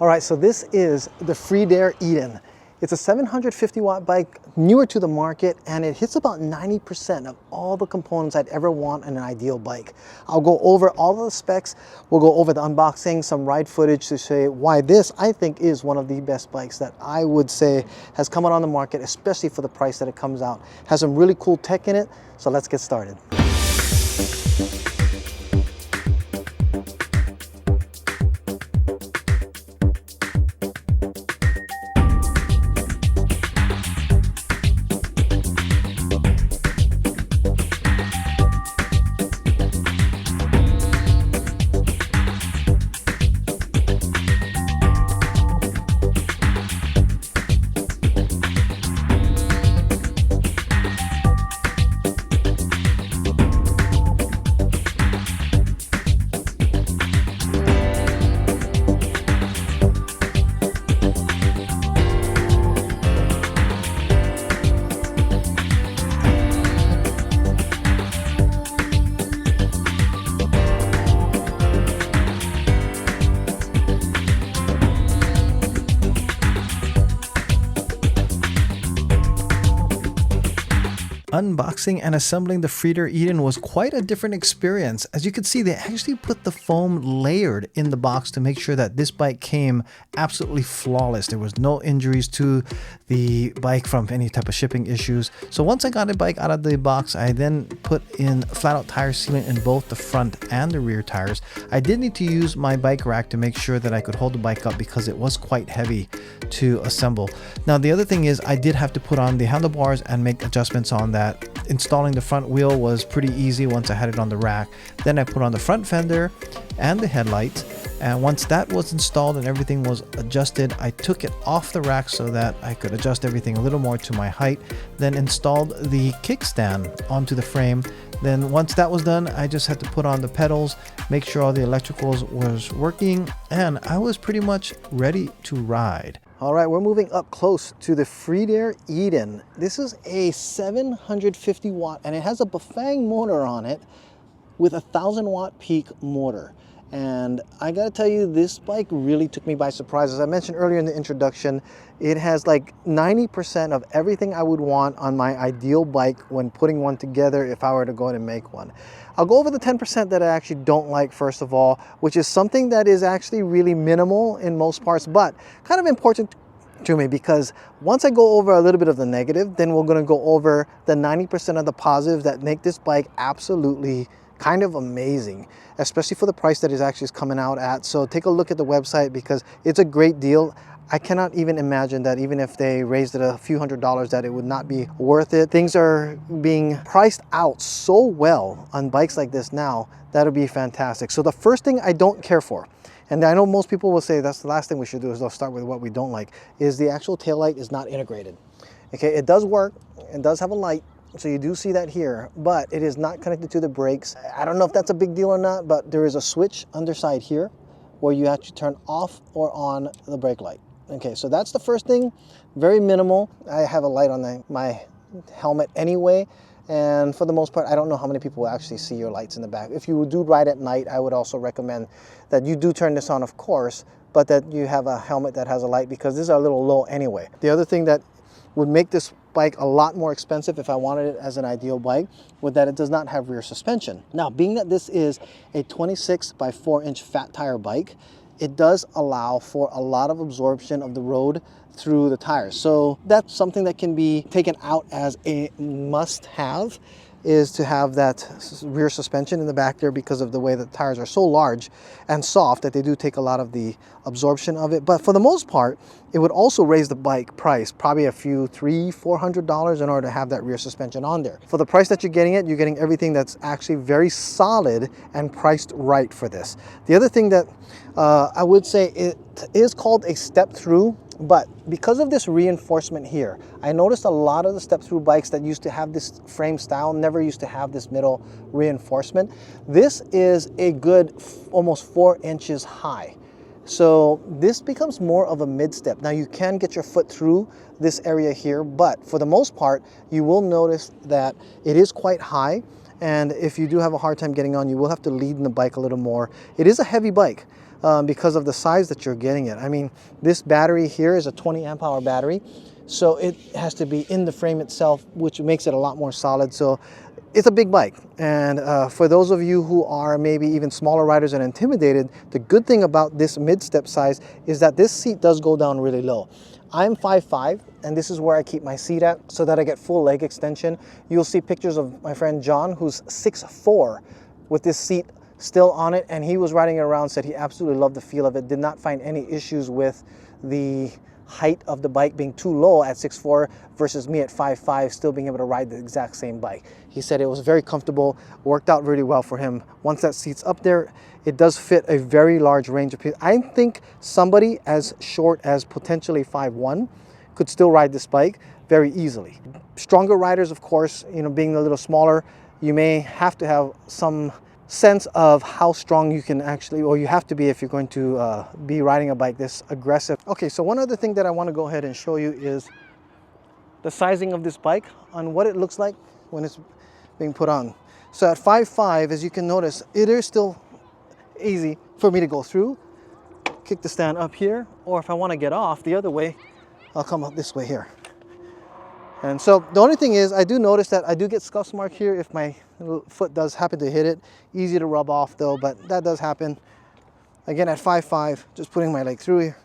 All right, so this is the Freedare Eden. It's a 750 watt bike, newer to the market, and it hits about 90% of all the components I'd ever want in an ideal bike. I'll go over all of the specs. We'll go over the unboxing, some ride footage to say why this, I think, is one of the best bikes that I would say has come out on the market, especially for the price that it comes out. Has some really cool tech in it, so let's get started. Unboxing and assembling the Freedare Eden was quite a different experience. As you can see, they actually put the foam layered in the box to make sure that this bike came absolutely flawless. There was no injuries to the bike from any type of shipping issues. So once I got the bike out of the box, I then put in flat out tire sealant in both the front and the rear tires. I did need to use my bike rack to make sure that I could hold the bike up because it was quite heavy to assemble. Now the other thing is I did have to put on the handlebars and make adjustments on that. Installing the front wheel was pretty easy once I had it on the rack. Then I put on the front fender and the headlights, and once that was installed and everything was adjusted, I took it off the rack so that I could adjust everything a little more to my height, then installed the kickstand onto the frame. Then once that was done, I just had to put on the pedals, make sure all the electricals was working, and I was pretty much ready to ride. All right, we're moving up close to the Freedare Eden. This is a 750 watt, and it has a Bafang motor on it with a 1,000 watt peak motor. And I gotta tell you, this bike really took me by surprise. As I mentioned earlier in the introduction, it has like 90% of everything I would want on my ideal bike when putting one together if I were to go ahead and make one. I'll go over the 10% that I actually don't like first of all, which is something that is actually really minimal in most parts, but kind of important to me because once I go over a little bit of the negative, then we're gonna go over the 90% of the positives that make this bike absolutely kind of amazing, especially for the price that is actually coming out at. So take a look at the website because it's a great deal. I cannot even imagine that even if they raised it a few $100s that it would not be worth it. Things are being priced out so well on bikes like this now, that'll be fantastic. So the first thing I don't care for, and I know most people will say that's the last thing we should do is they'll start with what we don't like, is the actual taillight is not integrated. Okay, it does work, it does have a light, so you do see that here, but it is not connected to the brakes. I don't know if that's a big deal or not, but there is a switch underside here where you actually turn off or on the brake light. Okay, so that's the first thing, very minimal. I have a light on my helmet anyway, and for the most part, I don't know how many people will actually see your lights in the back. If you do ride at night, I would also recommend that you do turn this on, of course, but that you have a helmet that has a light because these are a little low anyway. The other thing that would make this bike a lot more expensive if I wanted it as an ideal bike was that it does not have rear suspension. Now, being that this is a 26 by 4-inch fat tire bike, it does allow for a lot of absorption of the road through the tires. So that's something that can be taken out as a must-have, is to have that rear suspension in the back there because of the way the tires are so large and soft that they do take a lot of the absorption of it. But for the most part, it would also raise the bike price probably a few $300-400 in order to have that rear suspension on there. For the price that you're getting it, you're getting everything that's actually very solid and priced right for this. The other thing that I would say, it is called a step through, but because of this reinforcement here, I noticed a lot of the step through bikes that used to have this frame style never used to have this middle reinforcement. This is a good almost 4 inches high. So this becomes more of a mid-step. Now you can get your foot through this area here, but for the most part, you will notice that it is quite high. And if you do have a hard time getting on, you will have to lead in the bike a little more. It is a heavy bike. because of the size that you're getting it. I mean, this battery here is a 20 amp hour battery, so it has to be in the frame itself, which makes it a lot more solid. So it's a big bike. And for those of you who are maybe even smaller riders and intimidated, the good thing about this mid-step size is that this seat does go down really low. I'm 5'5", and this is where I keep my seat at so that I get full leg extension. You'll see pictures of my friend John, who's 6'4", with this seat still on it, and he was riding it around, said he absolutely loved the feel of it, did not find any issues with the height of the bike being too low at 6'4" versus me at 5'5", still being able to ride the exact same bike. He said it was very comfortable, worked out really well for him. Once that seat's up there, it does fit a very large range of people. I think somebody as short as potentially 5'1" could still ride this bike very easily. Stronger riders, of course, you know, being a little smaller, you may have to have some sense of how strong you can actually, or you have to be if you're going to be riding a bike this aggressive. Okay, so one other thing that I want to go ahead and show you is the sizing of this bike on what it looks like when it's being put on. So at 5'5", as you can notice, it is still easy for me to go through, kick the stand up here, or if I want to get off the other way, I'll come up this way here. And so the only thing is, I do notice that I do get scuff mark here if my foot does happen to hit it. Easy to rub off though, but that does happen. Again, at 5'5", just putting my leg through here,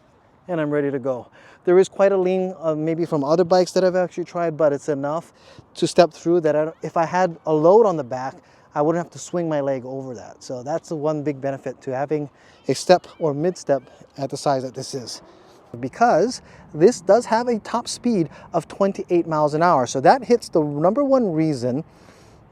and I'm ready to go. There is quite a lean, maybe from other bikes that I've actually tried, but it's enough to step through that if I had a load on the back, I wouldn't have to swing my leg over that. So that's the one big benefit to having a step or mid-step at the size that this is. Because this does have a top speed of 28 miles an hour. So that hits the number one reason.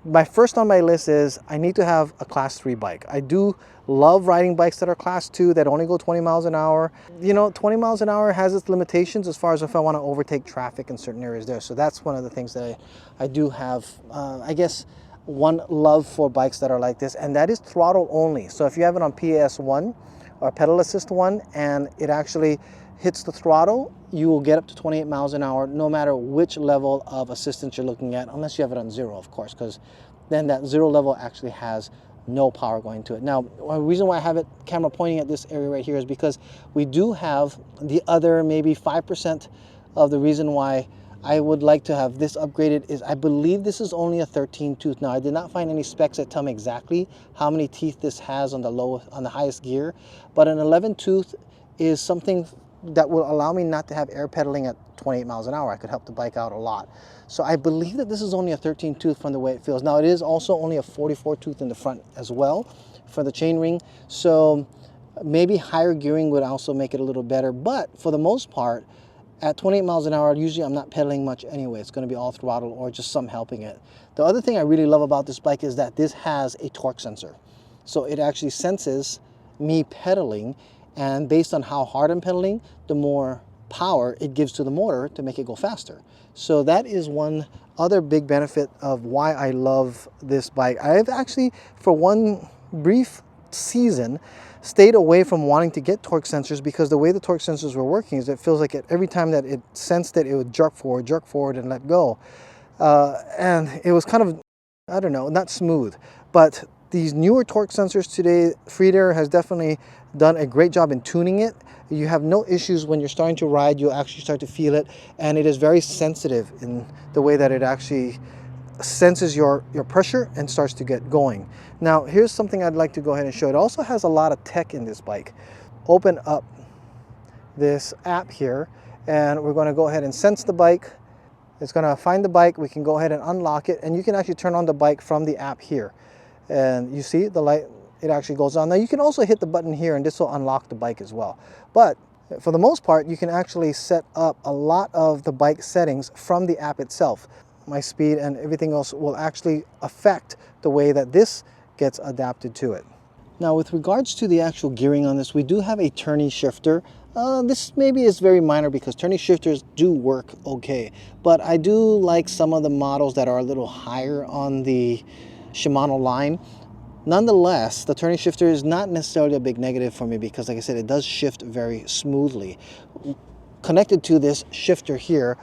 My first on my list is I need to have a class 3 bike. I do love riding bikes that are class 2 that only go 20 miles an hour. You know, 20 miles an hour has its limitations as far as if I want to overtake traffic in certain areas there. So that's one of the things that I do have, I guess, one love for bikes that are like this, and that is throttle only. So if you have it on PAS1 or pedal assist 1 and it actually hits the throttle, you will get up to 28 miles an hour no matter which level of assistance you're looking at, unless you have it on 0, of course, because then that 0 level actually has no power going to it. Now, the reason why I have it camera pointing at this area right here is because we do have the other maybe 5% of the reason why I would like to have this upgraded is I believe this is only a 13 tooth. Now, I did not find any specs that tell me exactly how many teeth this has on the highest gear, but an 11 tooth is something that will allow me not to have air pedaling at 28 miles an hour. I could help the bike out a lot. So I believe that this is only a 13 tooth from the way it feels. Now, it is also only a 44 tooth in the front as well for the chainring. So maybe higher gearing would also make it a little better. But for the most part, at 28 miles an hour, usually I'm not pedaling much anyway. It's going to be all throttle or just some helping it. The other thing I really love about this bike is that this has a torque sensor. So it actually senses me pedaling, and based on how hard I'm pedaling, the more power it gives to the motor to make it go faster. So that is one other big benefit of why I love this bike. I've actually, for one brief season, stayed away from wanting to get torque sensors because the way the torque sensors were working is it feels like every time that it sensed it, it would jerk forward and let go. And it was kind of, I don't know, not smooth. But these newer torque sensors today, Freedare has definitely done a great job in tuning it. You have no issues when you're starting to ride. You'll actually start to feel it, and it is very sensitive in the way that it actually senses your pressure and starts to get going. Now, here's something I'd like to go ahead and show. It also has a lot of tech in this bike. Open up this app here, and we're going to go ahead and sense the bike. It's going to find the bike. We can go ahead and unlock it, and you can actually turn on the bike from the app here. And you see the light, it actually goes on. Now you can also hit the button here and this will unlock the bike as well. But for the most part, you can actually set up a lot of the bike settings from the app itself. My speed and everything else will actually affect the way that this gets adapted to it. Now, with regards to the actual gearing on this, we do have a tourney shifter. This maybe is very minor because tourney shifters do work okay, but I do like some of the models that are a little higher on the Shimano line. Nonetheless, the tourney shifter is not necessarily a big negative for me because, like I said, it does shift very smoothly. Connected to this shifter here,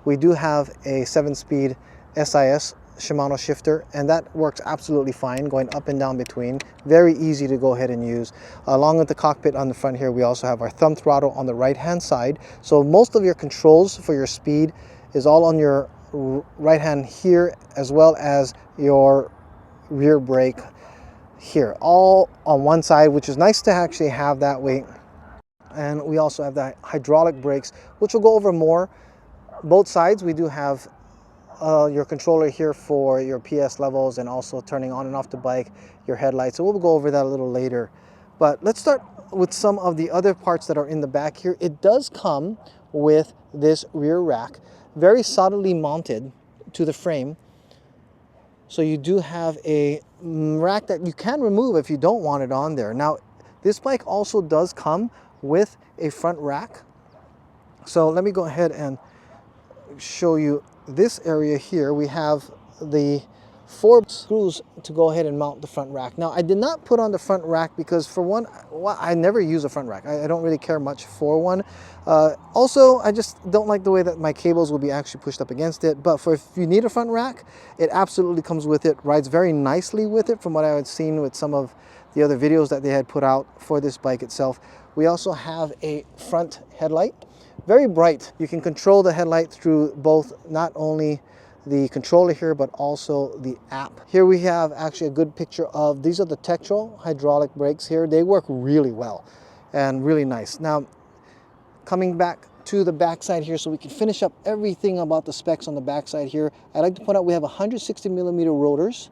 we do have a 7-speed SIS Shimano shifter, and that works absolutely fine, going up and down between. Very easy to go ahead and use. Along with the cockpit on the front here, we also have our thumb throttle on the right hand side. So most of your controls for your speed is all on your right hand here, as well as your rear brake here, all on one side, which is nice to actually have that way. And we also have the hydraulic brakes, which we'll go over more. Both sides, we do have your controller here for your PS levels and also turning on and off the bike, your headlights. So we'll go over that a little later. But let's start with some of the other parts that are in the back here. It does come with this rear rack, very solidly mounted to the frame. So you do have a rack that you can remove if you don't want it on there. Now, this bike also does come with a front rack. So let me go ahead and show you this area here. We have the 4 screws to go ahead and mount the front rack. Now, I did not put on the front rack because, for one, I never use a front rack. I don't really care much for one. Also, I just don't like the way that my cables will be actually pushed up against it. But if you need a front rack, it absolutely comes with it. Rides very nicely with it from what I had seen with some of the other videos that they had put out for this bike itself. We also have a front headlight. Very bright. You can control the headlight through both not only the controller here, but also the app. Here we have actually a good picture of, these are the Tektro hydraulic brakes here. They work really well and really nice. Now, coming back to the backside here, so we can finish up everything about the specs on the backside here. I'd like to point out we have 160 millimeter rotors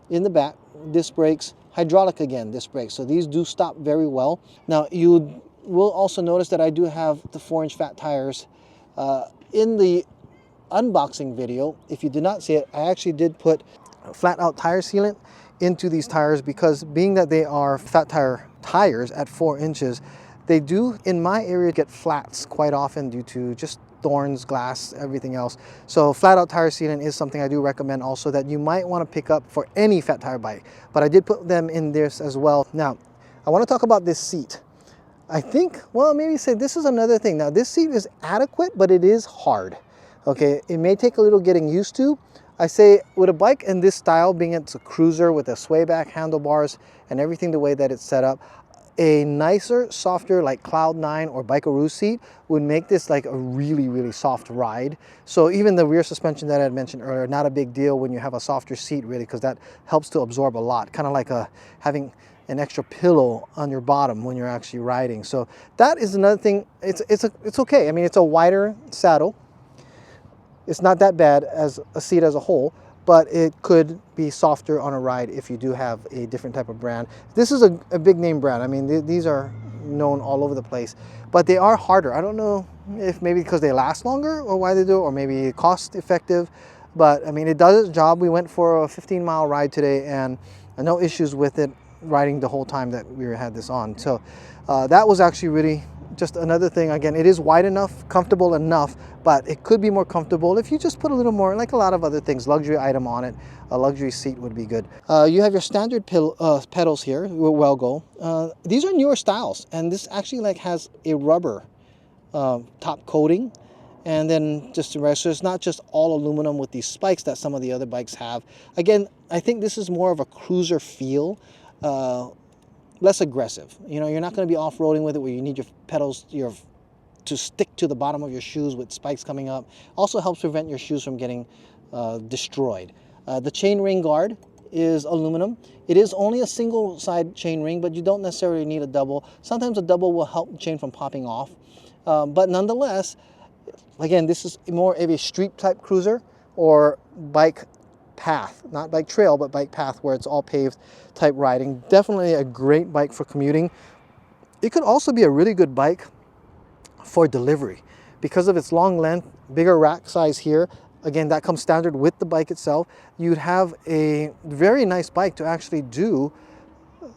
in the back, disc brakes, hydraulic again, disc brakes. So these do stop very well. Now, you will also notice that I do have the 4-inch fat tires. In the unboxing video, if you did not see it, I actually did put flat out tire sealant into these tires, because being that they are fat tire tires at 4 inches, they do, in my area, get flats quite often due to just thorns, glass, everything else. So flat out tire sealant is something I do recommend also that you might want to pick up for any fat tire bike, but I did put them in this as well. Now, I want to talk about this seat. I think, well, maybe say this is another thing. Now, this seat is adequate, but it is hard. Okay, it may take a little getting used to. I say with a bike in this style, being it's a cruiser with a sway back handlebars and everything the way that it's set up, a nicer, softer, like Cloud9 or Bikeroo seat would make this like a really, really soft ride. So even the rear suspension that I had mentioned earlier, not a big deal when you have a softer seat, really, because that helps to absorb a lot. Kind of like having an extra pillow on your bottom when you're actually riding. So that is another thing. It's okay. I mean, it's a wider saddle. It's not that bad as a seat as a whole, but it could be softer on a ride if you do have a different type of brand. This is a big name brand. I mean, these are known all over the place, but they are harder. I don't know if maybe because they last longer or why they do it, or maybe cost effective, but I mean, it does its job. We went for a 15-mile ride today and no issues with it riding the whole time that we had this on. So that was actually really just another thing. Again, it is wide enough, comfortable enough, but it could be more comfortable if you just put a little more, like a lot of other things, luxury item on it. A luxury seat would be good. You have your standard pedals here, well go. These are newer styles, and this actually like has a rubber top coating, and then just the rest. So it's not just all aluminum with these spikes that some of the other bikes have. Again, I think this is more of a cruiser feel. Less aggressive. You know, you're not going to be off-roading with it where you need your pedals to stick to the bottom of your shoes with spikes coming up. Also helps prevent your shoes from getting destroyed. The chainring guard is aluminum. It is only a single side chainring, but you don't necessarily need a double. Sometimes a double will help the chain from popping off. But nonetheless, again, this is more of a street type cruiser or bike path, not bike trail, but bike path where it's all paved type riding. Definitely a great bike for commuting. It could also be a really good bike for delivery because of its long length, bigger rack size here. Again, that comes standard with the bike itself. You'd have a very nice bike to actually do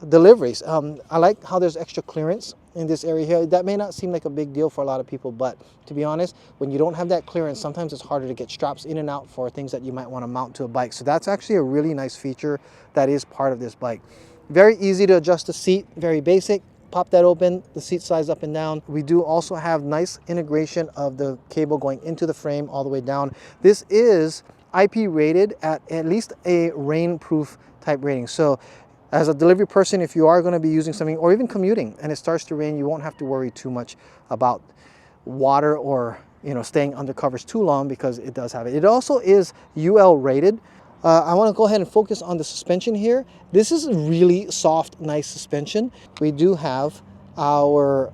deliveries. I like how there's extra clearance in this area here. That may not seem like a big deal for a lot of people, but to be honest, when you don't have that clearance, sometimes it's harder to get straps in and out for things that you might want to mount to a bike. So that's actually a really nice feature that is part of this bike. Very easy to adjust the seat, very basic. Pop that open, the seat slides up and down. We do also have nice integration of the cable going into the frame all the way down. This is IP rated at least a rainproof type rating. So as a delivery person, if you are going to be using something or even commuting and it starts to rain, you won't have to worry too much about water or staying under covers too long, because it does have it. It also is UL rated. I want to go ahead and focus on the suspension here. This is really soft, nice suspension. We do have our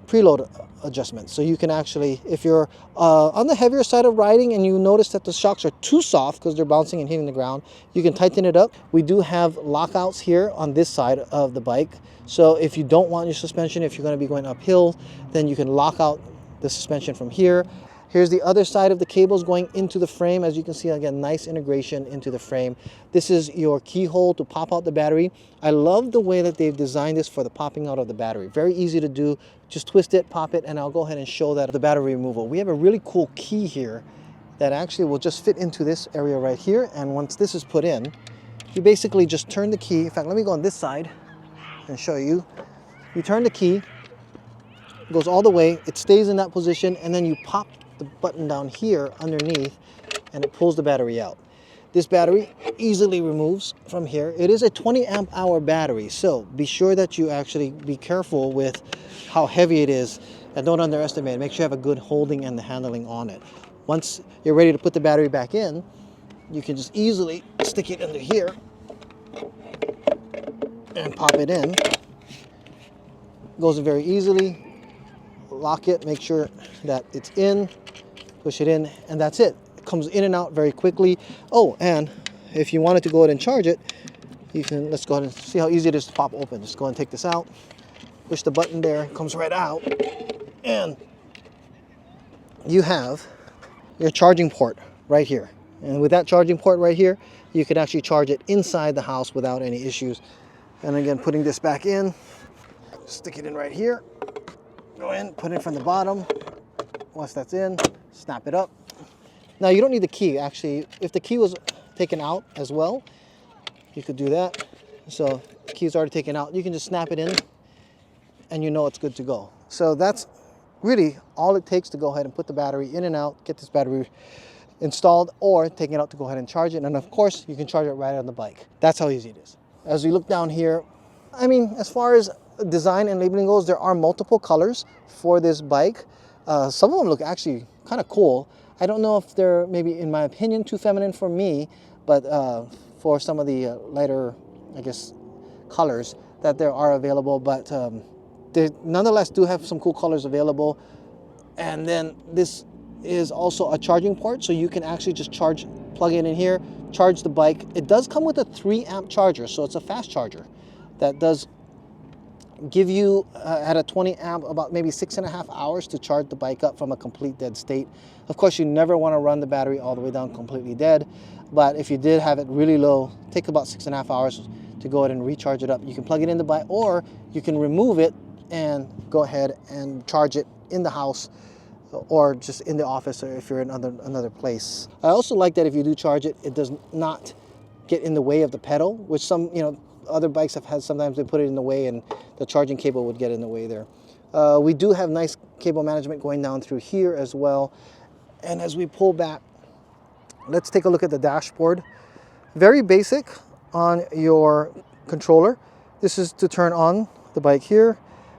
preload adjustment, so you can actually, if you're on the heavier side of riding and you notice that the shocks are too soft because they're bouncing and hitting the ground, you can tighten it up. We do have lockouts here on this side of the bike, so if you don't want your suspension, if you're going to be going uphill, then you can lock out the suspension from here. Here's the other side of the cables going into the frame. As you can see, again, nice integration into the frame. This is your keyhole to pop out the battery. I love the way that they've designed this for the popping out of the battery. Very easy to do. Just twist it, pop it, and I'll go ahead and show that the battery removal. We have a really cool key here that actually will just fit into this area right here. And once this is put in, you basically just turn the key. In fact, let me go on this side and show you. You turn the key, it goes all the way, it stays in that position, and then you pop the button down here underneath and it pulls the battery out. This battery easily removes from here. It is a 20 amp hour battery, so be sure that you actually be careful with how heavy it is and don't underestimate it. Make sure you have a good holding and the handling on it. Once you're ready to put the battery back in, you can just easily stick it under here and pop it in. Goes in very easily. Lock it, make sure that it's in, push it in, and that's it. It comes in and out very quickly. Oh, and if you wanted to go ahead and charge it, you can, let's go ahead and see how easy it is to pop open. Just go ahead and take this out, push the button there, it comes right out, and you have your charging port right here. And with that charging port right here, you can actually charge it inside the house without any issues. And again, putting this back in, stick it in right here. Go in, put it from the bottom. Once that's in, snap it up. Now you don't need the key. Actually, if the key was taken out as well, you could do that. So the key's already taken out. You can just snap it in and you know it's good to go. So that's really all it takes to go ahead and put the battery in and out, get this battery installed, or take it out to go ahead and charge it. And of course, you can charge it right on the bike. That's how easy it is. As we look down here, I mean, as far as design and labeling goes, there are multiple colors for this bike. Some of them look actually kind of cool. I don't know if they're, maybe in my opinion, too feminine for me, but for some of the lighter, I guess, colors that there are available, but they nonetheless do have some cool colors available. And then this is also a charging port, so you can actually just plug it in here, charge the bike. It does come with a 3 amp charger, so it's a fast charger that does give you at a 20 amp about maybe 6.5 hours to charge the bike up from a complete dead state. Of course, you never want to run the battery all the way down completely dead, but if you did have it really low, take about 6.5 hours to go ahead and recharge it up. You can plug it in the bike, or you can remove it and go ahead and charge it in the house or just in the office, or if you're in another place. I also like that if you do charge it, it does not get in the way of the pedal, which some other bikes have had. Sometimes they put it in the way and the charging cable would get in the way there. We do have nice cable management going down through here as well. And as we pull back, let's take a look at the dashboard. Very basic on your controller. This is to turn on the bike here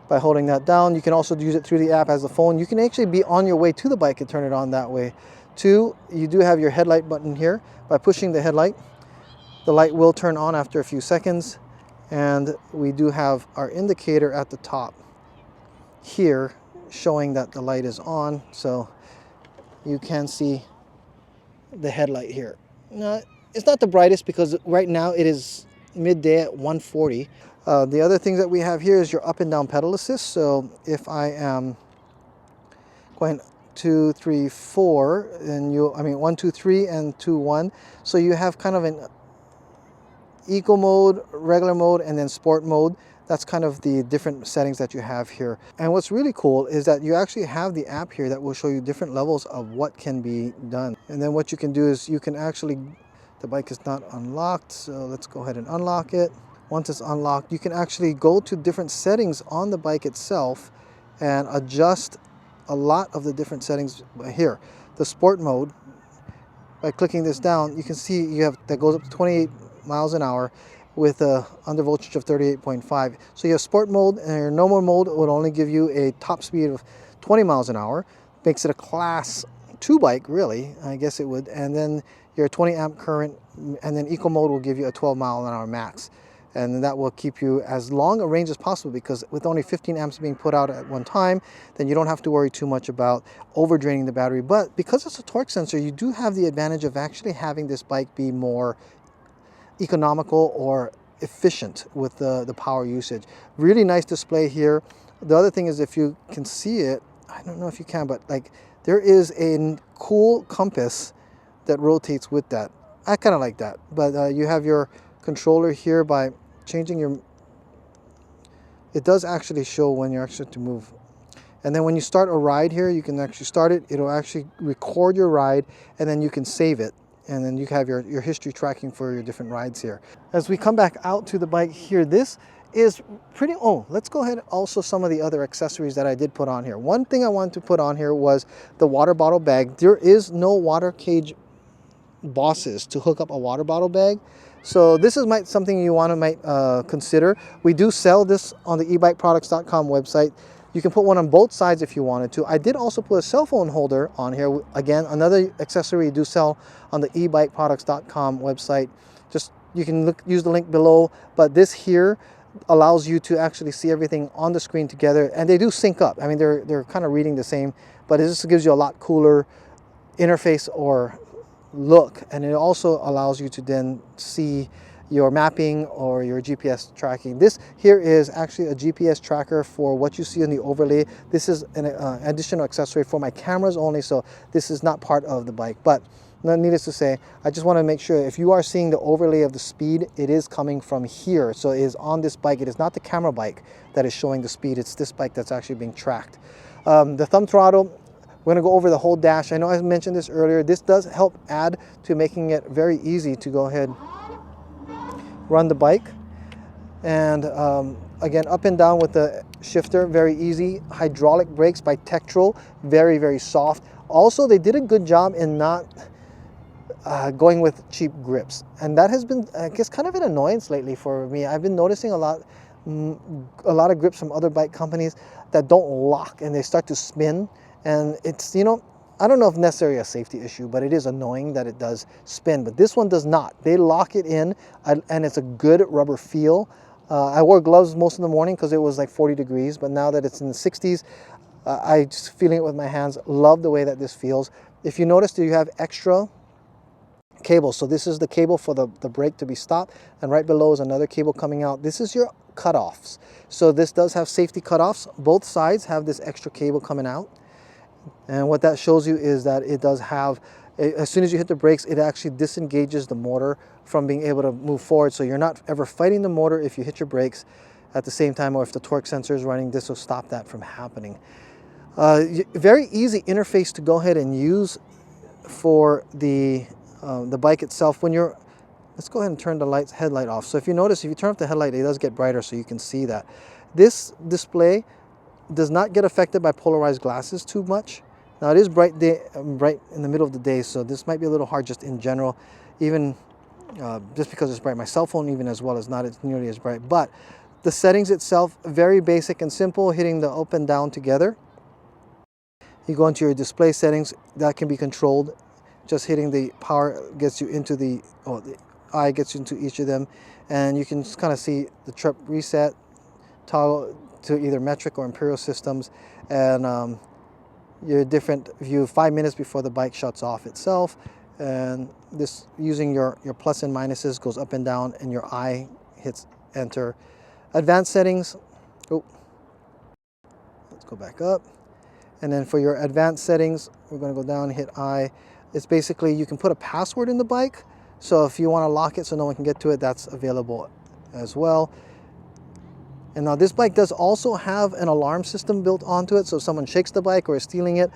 by holding that down. You can also use it through the app as a phone. You can actually be on your way to the bike and turn it on that way. 2, you do have your headlight button here. By pushing the headlight, the light will turn on after a few seconds, and we do have our indicator at the top here showing that the light is on, so you can see the headlight here. Now, it's not the brightest because right now it is midday at 1:40. The other things that we have here is your up and down pedal assist. So if I am going 2, 3, 4, and 1, 2, 3, and 2, 1. So you have kind of an eco mode, regular mode, and then sport mode. That's kind of the different settings that you have here. And what's really cool is that you actually have the app here that will show you different levels of what can be done. And then what you can do is you can actually, the bike is not unlocked, so let's go ahead and unlock it. Once it's unlocked, you can actually go to different settings on the bike itself and adjust a lot of the different settings here. The sport mode, by clicking this down, you can see you have that goes up to 28 miles an hour with a under voltage of 38.5. So you have sport mode, and your normal mode would only give you a top speed of 20 miles an hour. Makes it a class 2 bike, really, I guess it would. And then your 20 amp current, and then eco mode will give you a 12 mile an hour max. And that will keep you as long a range as possible, because with only 15 amps being put out at one time, then you don't have to worry too much about over draining the battery. But because it's a torque sensor, you do have the advantage of actually having this bike be more economical or efficient with the power usage. Really nice display here. The other thing is, if you can see it, I don't know if you can, but like there is a cool compass that rotates with that. I kind of like that. But you have your controller here. By changing your, it does actually show when you're actually to move. And then when you start a ride here, you can actually start it. It'll actually record your ride, and then you can save it. And then you have your history tracking for your different rides here. As we come back out to the bike here, this is pretty, let's go ahead also some of the other accessories that I did put on here. One thing I wanted to put on here was the water bottle bag. There is no water cage bosses to hook up a water bottle bag. So this is something you might consider. We do sell this on the ebikeproducts.com website. You can put one on both sides if you wanted to. I did also put a cell phone holder on here. Again, another accessory you do sell on the ebikeproducts.com website. Just, you can use the link below, but this here allows you to actually see everything on the screen together, and they do sync up. I mean, they're kind of reading the same, but it just gives you a lot cooler interface or look, and it also allows you to then see your mapping or your GPS tracking. This here is actually a GPS tracker for what you see in the overlay. This is an additional accessory for my cameras only, so this is not part of the bike. But needless to say, I just want to make sure if you are seeing the overlay of the speed, it is coming from here. So it is on this bike. It is not the camera bike that is showing the speed. It's this bike that's actually being tracked. The thumb throttle, we're going to go over the whole dash. I know I mentioned this earlier. This does help add to making it very easy to go ahead run the bike. And again, up and down with the shifter, very easy. Hydraulic brakes by Tektral, very, very soft. Also, they did a good job in not going with cheap grips. And that has been, I guess, kind of an annoyance lately for me. I've been noticing a lot of grips from other bike companies that don't lock and they start to spin. And it's, you know, I don't know if necessarily a safety issue, but it is annoying that it does spin. But this one does not. They lock it in, and it's a good rubber feel. I wore gloves most of the morning because it was like 40 degrees, but now that it's in the 60s, I just feeling it with my hands. Love the way that this feels. If you notice, you have extra cable. So this is the cable for the brake to be stopped, and right below is another cable coming out. This is your cutoffs. So this does have safety cutoffs. Both sides have this extra cable coming out. And what that shows you is that it does have, as soon as you hit the brakes, it actually disengages the motor from being able to move forward. So you're not ever fighting the motor if you hit your brakes at the same time, or if the torque sensor is running, this will stop that from happening. Very easy interface to go ahead and use for the bike itself. When you're, let's go ahead and turn the headlight off. So if you notice, if you turn off the headlight, it does get brighter, so you can see that. This display does not get affected by polarized glasses too much. Now it is bright in the middle of the day, so this might be a little hard just in general, even just because it's bright. My cell phone even as well is not nearly as bright. But the settings itself, very basic and simple, hitting the up and down together. You go into your display settings, that can be controlled. Just hitting the power gets you into the eye gets you into each of them, and you can just kind of see the trip reset, toggle to either metric or imperial systems, and your different view 5 minutes before the bike shuts off itself. And this, using your plus and minuses, goes up and down, and your eye hits enter. Advanced settings, let's go back up. And then for your advanced settings, we're going to go down, hit I. It's basically, you can put a password in the bike. So if you want to lock it so no one can get to it, that's available as well. And now this bike does also have an alarm system built onto it. So if someone shakes the bike or is stealing it,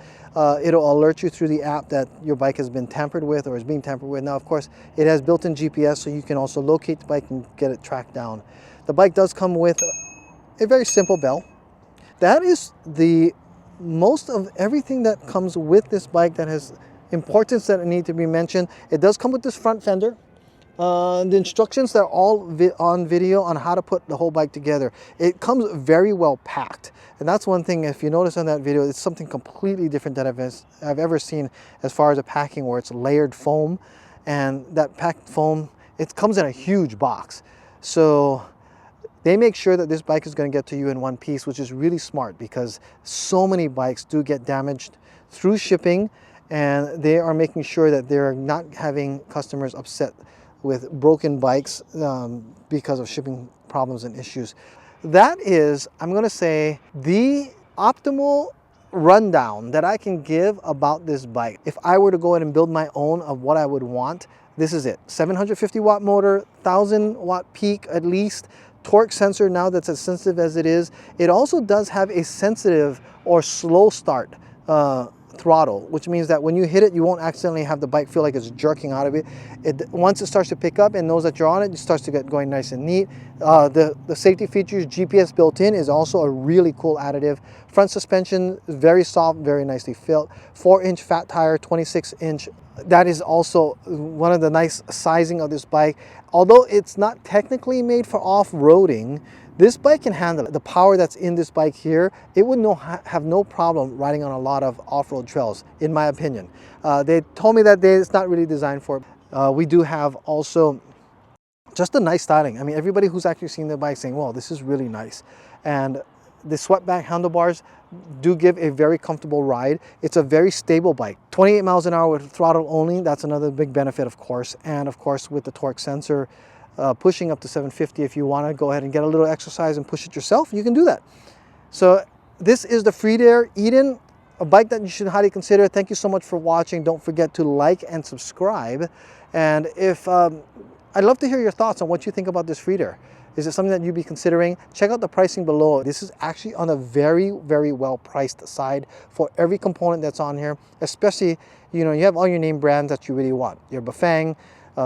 it'll alert you through the app that your bike has been tampered with or is being tampered with. Now, of course, it has built-in GPS, so you can also locate the bike and get it tracked down. The bike does come with a very simple bell. That is the most of everything that comes with this bike that has importance that need to be mentioned. It does come with this front fender. The instructions, they're all on video on how to put the whole bike together. It comes very well packed. And that's one thing, if you notice on that video, it's something completely different that I've ever seen as far as the packing, where it's layered foam. And that packed foam, it comes in a huge box. So they make sure that this bike is going to get to you in one piece, which is really smart, because so many bikes do get damaged through shipping, and they are making sure that they're not having customers upset with broken bikes because of shipping problems and issues. That is, I'm going to say, the optimal rundown that I can give about this bike. If I were to go ahead and build my own of what I would want, this is it. 750 watt motor, 1000 watt peak at least, torque sensor now that's as sensitive as it is. It also does have a sensitive or slow start throttle, which means that when you hit it, you won't accidentally have the bike feel like it's jerking out of it. Once it starts to pick up and knows that you're on it, it starts to get going nice and neat. The safety features, GPS built in, is also a really cool additive. Front suspension is very soft, very nicely filled. 4-inch fat tire, 26-inch. That is also one of the nice sizing of this bike. Although it's not technically made for off-roading, this bike can handle it. The power that's in this bike here, it would have no problem riding on a lot of off-road trails, in my opinion. They told me that it's not really designed for it. We do have also just a nice styling. I mean, everybody who's actually seen the bike saying, well, this is really nice. And the swept-back handlebars do give a very comfortable ride. It's a very stable bike. 28 miles an hour with throttle only, that's another big benefit, of course. And of course, with the torque sensor, pushing up to 750, if you want to go ahead and get a little exercise and push it yourself, you can do that. So this is the Freedare Eden, a bike that you should highly consider. Thank you so much for watching. Don't forget to like and subscribe. And if I'd love to hear your thoughts on what you think about this Freedare. Is it something that you'd be considering? Check out the pricing below. This is actually on a very, very well priced side for every component that's on here, especially, you know, you have all your name brands that you really want. Your Bafang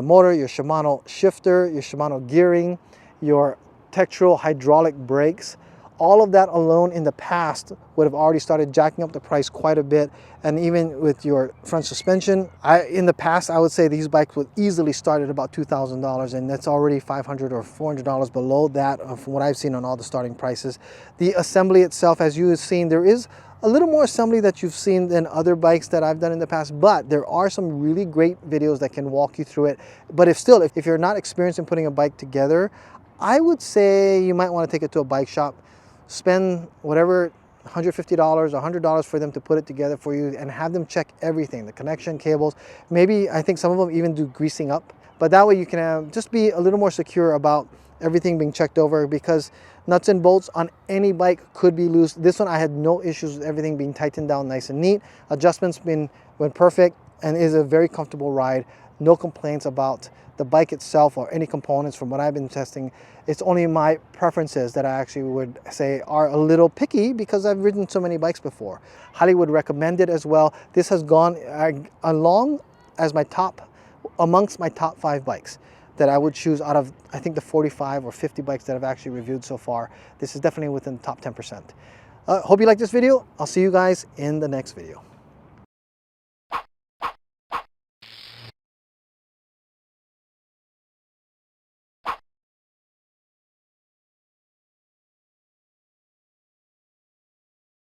motor, your Shimano shifter, your Shimano gearing, your textural hydraulic brakes. All of that alone in the past would have already started jacking up the price quite a bit. And even with your front suspension, in the past, I would say these bikes would easily start at about $2,000, and that's already $500 or $400 below that from what I've seen on all the starting prices. The assembly itself, as you have seen, there is a little more assembly that you've seen than other bikes that I've done in the past, but there are some really great videos that can walk you through it. But if you're not experienced in putting a bike together, I would say you might want to take it to a bike shop. Spend whatever, $150 or $100 for them to put it together for you, and have them check everything, the connection cables. Maybe, I think some of them even do greasing up, but that way you can just be a little more secure about everything being checked over, because nuts and bolts on any bike could be loose. This one, I had no issues with everything being tightened down nice and neat. Adjustments went perfect, and is a very comfortable ride. No complaints about the bike itself or any components from what I've been testing. It's only my preferences that I actually would say are a little picky, because I've ridden so many bikes before. Highly would recommend it as well. This has gone along as amongst my top 5 bikes that I would choose out of, I think, the 45 or 50 bikes that I've actually reviewed so far. This is definitely within the top 10%. Hope you like this video. I'll see you guys in the next video.